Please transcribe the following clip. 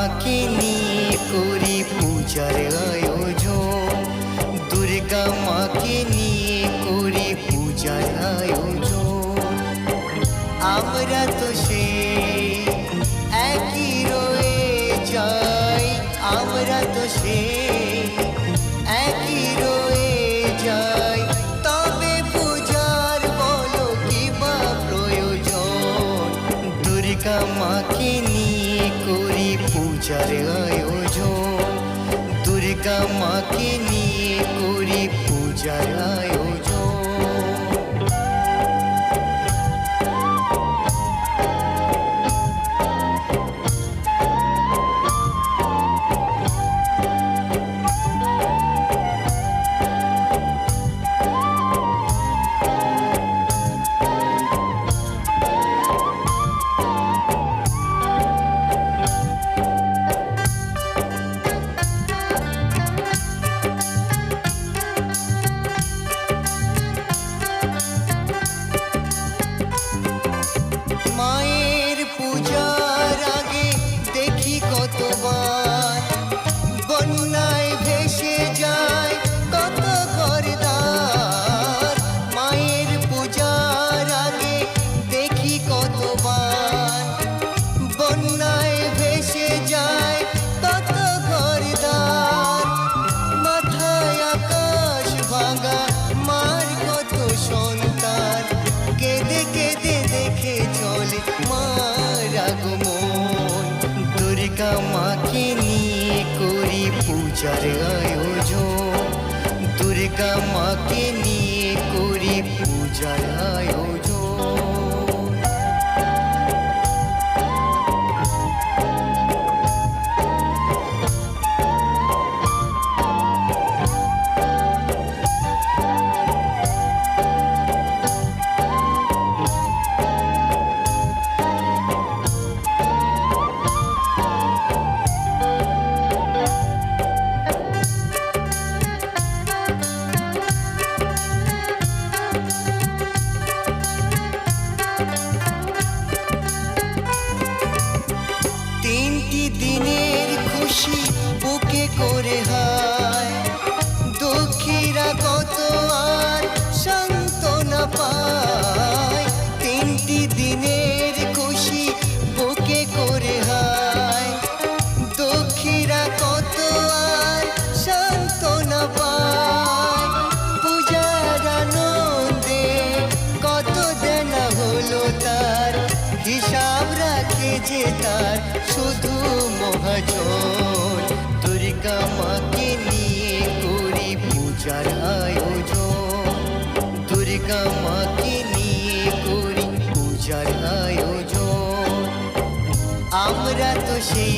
মাকে নিয়ে করি পূজার আয়োজন, দুর্গা মাকে নিয়ে করি পূজার আয়োজন। আমরা তো সে একই রয়ে যাই, আমরা তো সে একই রয়ে যাই। তবে পূজার বলো কি বা প্রয়োজন, দুর্গা মাকে নিয়ে করি পূজার আয়োজন, দুর্গা মাকে নিয়ে করি পূজার আয়োজন। মায়ের পূজার আগে দেখি কতবার বন্যায় ভেসে যায় কত ঘরদ্বার। মায়ের পূজার আগে দেখি কতবার বন্যায় ভেসে যায় কত ঘরদ্বার। মাথায় আকাশ ভাঙা মার কত সন্তান, কেঁদে কেঁদে দেখে চলে মার আগমন। দুর্গা মাকে নিয়ে করি পূজার আয়োজন, দুর্গা মাকে নিয়ে করি পূজার আয়োজন। তিনটি দিনের খুশি বুকে করে হায়, দুঃখীরা কত আর সান্ত্বনা পায়। তিনটি দিনের খুশি বুকে করে হায়, দুঃখীরা কত আর সান্ত্বনা পায়। পূজার আনন্দে কত দেনা হলো তার, হিসাব রাখে যে তার শুধু মহাজন। দুর্গা মাকে নিয়ে করি পূজার আয়োজন, দুর্গা মাকে নিয়ে করি পূজার আয়োজন। আমরা তো সেই